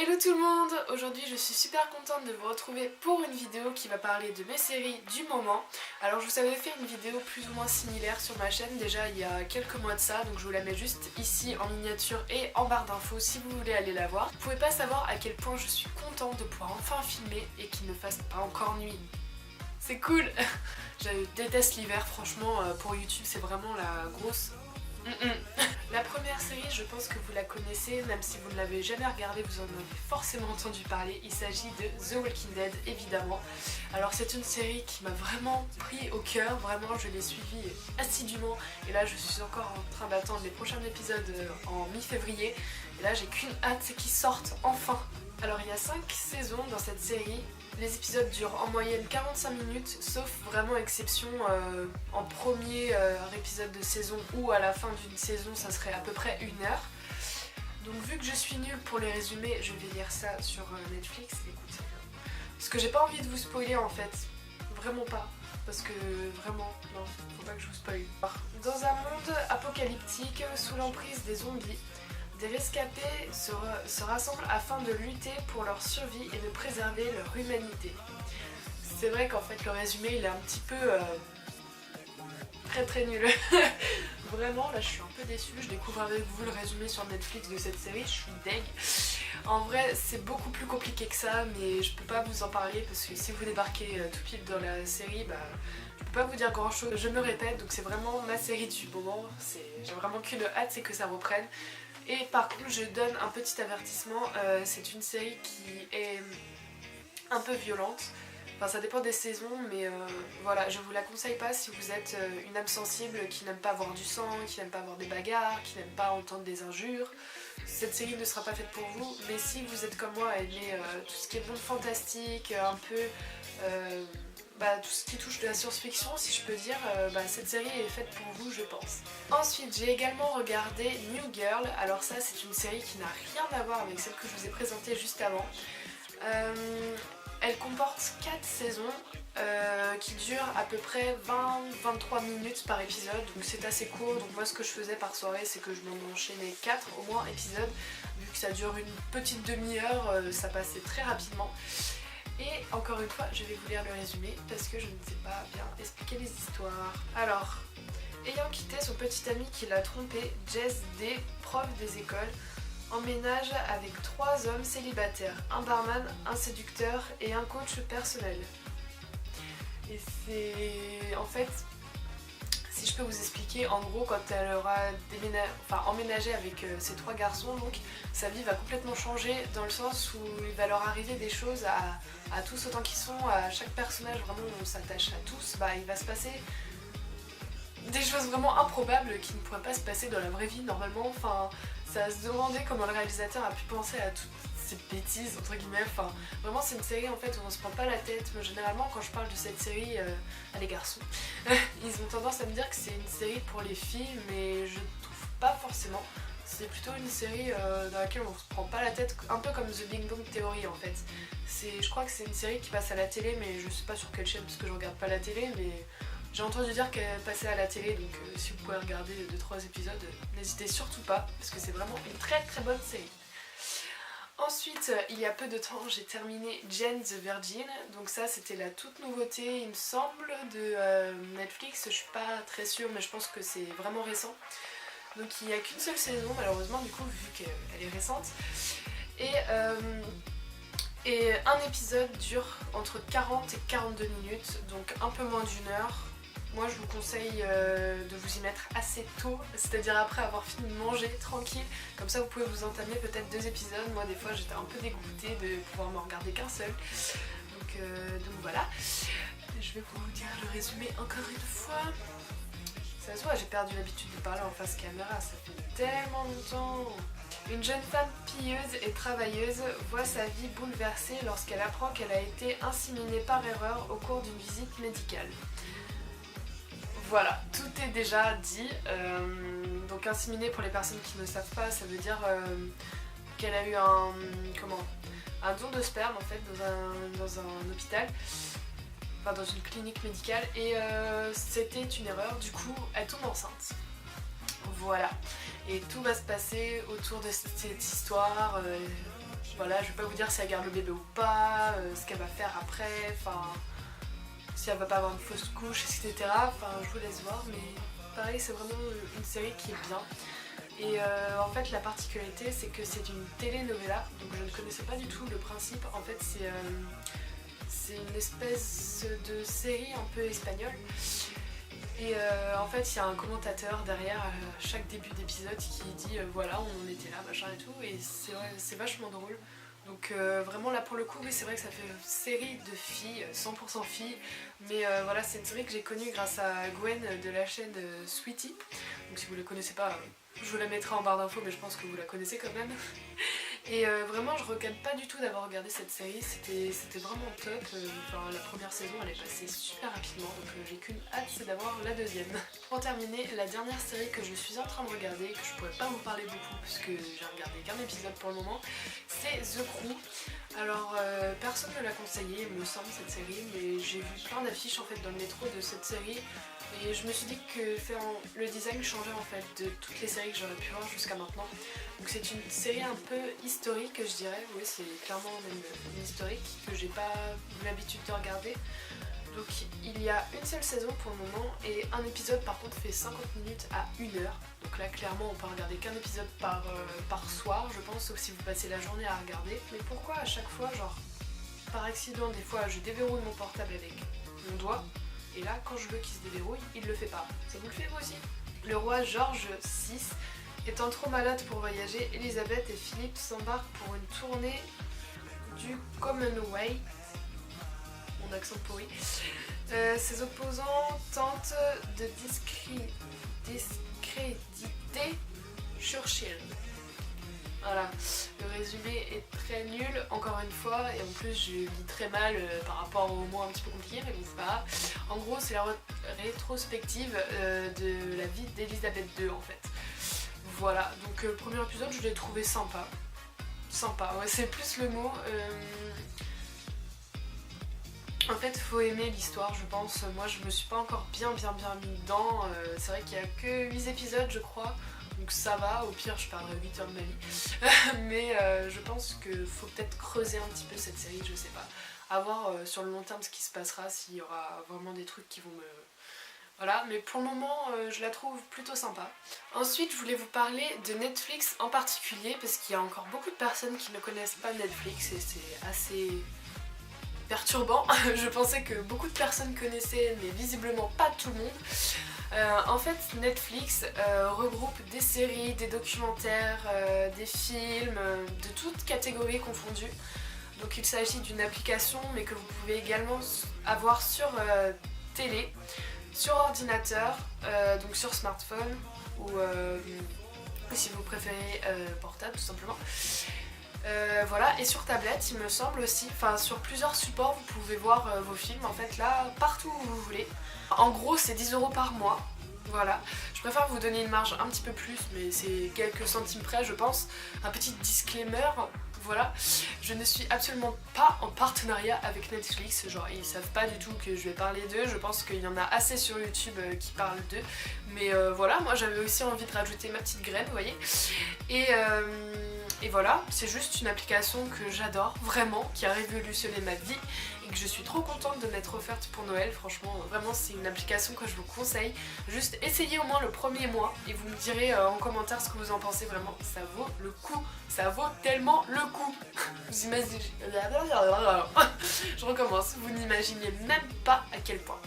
Hello tout le monde! Aujourd'hui je suis super contente de vous retrouver pour une vidéo qui va parler de mes séries du moment. Alors je vous avais fait une vidéo plus ou moins similaire sur ma chaîne déjà il y a quelques mois de ça, donc je vous la mets juste ici en miniature et en barre d'infos si vous voulez aller la voir. Vous pouvez pas savoir à quel point je suis contente de pouvoir enfin filmer et qu'il ne fasse pas encore nuit. C'est cool! Je déteste l'hiver, franchement pour YouTube c'est vraiment la grosse... La première série, je pense que vous la connaissez, même si vous ne l'avez jamais regardée, vous en avez forcément entendu parler. Il s'agit de The Walking Dead, évidemment. Alors c'est une série qui m'a vraiment pris au cœur, vraiment je l'ai suivie assidûment. Et là je suis encore en train d'attendre les prochains épisodes en mi-février. Et là j'ai qu'une hâte, c'est qu'ils sortent enfin. Alors il y a 5 saisons dans cette série. Les épisodes durent en moyenne 45 minutes, sauf vraiment exception en premier épisode de saison ou à la fin d'une saison, ça serait à peu près 1 heure. Donc vu que je suis nulle pour les résumés, je vais lire ça sur Netflix, écoutez. Parce que j'ai pas envie de vous spoiler en fait, vraiment pas. Parce que vraiment, non, faut pas que je vous spoil. Dans un monde apocalyptique, sous l'emprise des zombies, des rescapés se rassemblent afin de lutter pour leur survie et de préserver leur humanité. C'est vrai qu'en fait le résumé il est un petit peu très nul. Vraiment là je suis un peu déçue, je découvre avec vous le résumé sur Netflix de cette série, je suis deg. En vrai c'est beaucoup plus compliqué que ça mais je peux pas vous en parler parce que si vous débarquez tout pile dans la série, je peux pas vous dire grand chose. Je me répète, donc c'est vraiment ma série du moment, j'ai vraiment qu'une hâte, c'est que ça reprenne. Et par contre je donne un petit avertissement, c'est une série qui est un peu violente. Enfin ça dépend des saisons mais voilà, je vous la conseille pas si vous êtes une âme sensible qui n'aime pas voir du sang, qui n'aime pas voir des bagarres, qui n'aime pas entendre des injures. Cette série ne sera pas faite pour vous, mais si vous êtes comme moi et aimez tout ce qui est monde fantastique, un peu... tout ce qui touche de la science-fiction, si je peux dire, cette série est faite pour vous, je pense. Ensuite, j'ai également regardé New Girl. Alors ça, c'est une série qui n'a rien à voir avec celle que je vous ai présentée juste avant. Elle comporte 4 saisons qui durent à peu près 20-23 minutes par épisode, donc c'est assez court. Donc moi, ce que je faisais par soirée, c'est que je m'en enchaînais 4 au moins épisodes. Vu que ça dure une petite demi-heure, ça passait très rapidement. Et encore une fois, je vais vous lire le résumé parce que je ne sais pas bien expliquer les histoires. Alors, ayant quitté son petit ami qui l'a trompé, Jess D, prof des écoles, emménage avec 3 hommes célibataires, un barman, un séducteur et un coach personnel. Et c'est... en fait... Si je peux vous expliquer, en gros quand elle aura emménagé avec ces 3 garçons, donc sa vie va complètement changer dans le sens où il va leur arriver des choses à tous autant qu'ils sont, à chaque personnage, vraiment on s'attache à tous, il va se passer des choses vraiment improbables qui ne pourraient pas se passer dans la vraie vie normalement. Enfin, ça va se demander comment le réalisateur a pu penser à toutes ces bêtises entre guillemets. Enfin, vraiment c'est une série en fait où on se prend pas la tête. Mais généralement quand je parle de cette série à les garçons, ils ont tendance à me dire que c'est une série pour les filles, mais je trouve pas forcément. C'est plutôt une série dans laquelle on se prend pas la tête, un peu comme The Big Bang Theory en fait. Je crois que c'est une série qui passe à la télé, mais je sais pas sur quelle chaîne parce que je regarde pas la télé, mais j'ai entendu dire qu'elle passait à la télé, donc si vous pouvez regarder 2-3 épisodes, n'hésitez surtout pas, parce que c'est vraiment une très bonne série. Ensuite, il y a peu de temps, j'ai terminé Jane the Virgin, donc ça c'était la toute nouveauté, il me semble, de Netflix, je suis pas très sûre, mais je pense que c'est vraiment récent. Donc il n'y a qu'une seule saison, malheureusement, du coup, vu qu'elle est récente. Et un épisode dure entre 40 et 42 minutes, donc un peu moins d'1 heure. Moi je vous conseille de vous y mettre assez tôt, c'est-à-dire après avoir fini de manger, tranquille. Comme ça vous pouvez vous entamer peut-être 2 épisodes. Moi des fois j'étais un peu dégoûtée de pouvoir m'en regarder qu'un seul. Donc voilà. Je vais vous dire le résumé encore une fois. Ça se voit, j'ai perdu l'habitude de parler en face caméra, ça fait tellement longtemps. Une jeune femme pieuse et travailleuse voit sa vie bouleversée lorsqu'elle apprend qu'elle a été inséminée par erreur au cours d'une visite médicale. Voilà, tout est déjà dit. Donc inséminée, pour les personnes qui ne savent pas, ça veut dire qu'elle a eu un don de sperme en fait dans un hôpital. Enfin dans une clinique médicale et c'était une erreur, du coup elle tombe enceinte. Voilà, et tout va se passer autour de cette histoire Voilà, je vais pas vous dire si elle garde le bébé ou pas, ce qu'elle va faire après, enfin si elle va pas avoir une fausse couche, etc. Enfin je vous laisse voir, mais pareil c'est vraiment une série qui est bien. Et en fait la particularité c'est que c'est une telenovela, donc je ne connaissais pas du tout le principe. En fait c'est une espèce de série un peu espagnole. Et en fait il y a un commentateur derrière chaque début d'épisode qui dit voilà on en était là machin et tout, et c'est vrai c'est vachement drôle. Donc vraiment là pour le coup oui c'est vrai que ça fait une série de filles, 100% filles, mais voilà c'est une série que j'ai connue grâce à Gwen de la chaîne Sweetie. Donc si vous ne la connaissez pas je vous la mettrai en barre d'infos, mais je pense que vous la connaissez quand même. Et vraiment je regrette pas du tout d'avoir regardé cette série, c'était vraiment top. Enfin, la première saison elle est passée super rapidement, donc j'ai qu'une hâte, c'est d'avoir la deuxième. Pour terminer, la dernière série que je suis en train de regarder, que je pourrais pas vous parler beaucoup puisque j'ai regardé qu'un épisode pour le moment, c'est The Crew. Alors personne ne l'a conseillé il me semble cette série, mais j'ai vu plein d'affiches en fait dans le métro de cette série. Et je me suis dit que le design changeait en fait de toutes les séries que j'aurais pu voir jusqu'à maintenant. Donc c'est une série un peu historique je dirais, oui c'est clairement même une historique que j'ai pas l'habitude de regarder. Donc il y a une seule saison pour le moment et un épisode par contre fait 50 minutes à 1 heure. Donc là clairement on peut regarder qu'un épisode par soir je pense, sauf si vous passez la journée à regarder. Mais pourquoi à chaque fois, genre par accident des fois je déverrouille mon portable avec mon doigt, et là quand je veux qu'il se déverrouille il le fait pas. Ça vous le fait vous aussi? Le roi George VI étant trop malade pour voyager, Elisabeth et Philippe s'embarquent pour une tournée du Commonwealth. Mon accent pourri. Ses opposants tentent de discréditer Churchill. Voilà, le résumé est très nul encore une fois, et en plus je lis très mal par rapport aux mots un petit peu compliqués, mais bon c'est pas grave. En gros c'est la rétrospective de la vie d'Elisabeth II en fait. Voilà, donc premier épisode je l'ai trouvé sympa. Sympa, ouais c'est plus le mot. En fait faut aimer l'histoire je pense, moi je me suis pas encore bien mis dedans, c'est vrai qu'il y a que 8 épisodes je crois. Donc ça va, au pire je parlerai 8 heures de ma vie. Mais je pense qu'il faut peut-être creuser un petit peu cette série, je sais pas. À voir sur le long terme ce qui se passera, s'il y aura vraiment des trucs qui vont me... Voilà, mais pour le moment je la trouve plutôt sympa. Ensuite je voulais vous parler de Netflix en particulier, parce qu'il y a encore beaucoup de personnes qui ne connaissent pas Netflix et c'est assez perturbant. Je pensais que beaucoup de personnes connaissaient, mais visiblement pas tout le monde. En fait Netflix regroupe des séries, des documentaires, des films, de toutes catégories confondues. Donc il s'agit d'une application mais que vous pouvez également avoir sur télé, sur ordinateur, donc sur smartphone ou si vous préférez portable tout simplement. Voilà, et sur tablette il me semble aussi, enfin sur plusieurs supports vous pouvez voir vos films en fait là partout où vous voulez. En gros c'est 10 € par mois, voilà. Je préfère vous donner une marge un petit peu plus mais c'est quelques centimes près je pense. Un petit disclaimer, voilà, je ne suis absolument pas en partenariat avec Netflix, genre ils savent pas du tout que je vais parler d'eux, je pense qu'il y en a assez sur YouTube qui parlent d'eux. Mais voilà, moi j'avais aussi envie de rajouter ma petite graine, vous voyez. Et voilà, c'est juste une application que j'adore vraiment, qui a révolutionné ma vie et que je suis trop contente de m'être offerte pour Noël. Franchement, vraiment c'est une application que je vous conseille. Juste essayez au moins le premier mois et vous me direz en commentaire ce que vous en pensez. Vraiment, ça vaut le coup, ça vaut tellement le coup. Vous imaginez... Je recommence, vous n'imaginez même pas à quel point.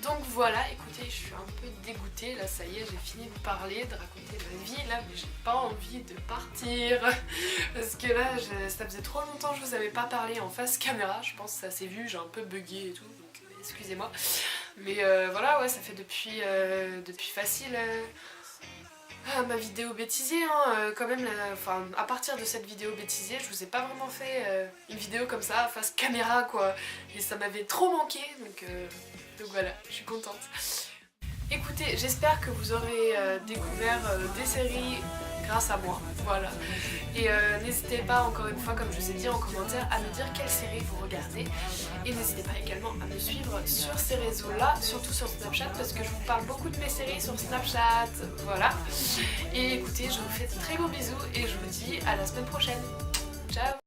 Donc voilà, écoutez, je suis un peu dégoûtée, là ça y est, j'ai fini de parler, de raconter ma vie, là, mais j'ai pas envie de partir, parce que là, ça faisait trop longtemps que je vous avais pas parlé en face caméra, je pense que ça s'est vu, j'ai un peu bugué et tout, donc excusez-moi. Mais voilà, ouais, ça fait depuis facile... ma vidéo bêtisier, hein, quand même, enfin, à partir de cette vidéo bêtisier, je vous ai pas vraiment fait une vidéo comme ça, face caméra, quoi, et ça m'avait trop manqué, donc voilà, je suis contente. Écoutez, j'espère que vous aurez découvert des séries grâce à moi, voilà. Et n'hésitez pas, encore une fois, comme je vous ai dit en commentaire, à me dire quelle série vous regardez. Et n'hésitez pas également à me suivre sur ces réseaux-là, surtout sur Snapchat, parce que je vous parle beaucoup de mes séries sur Snapchat, voilà. Et écoutez, je vous fais de très gros bisous et je vous dis à la semaine prochaine.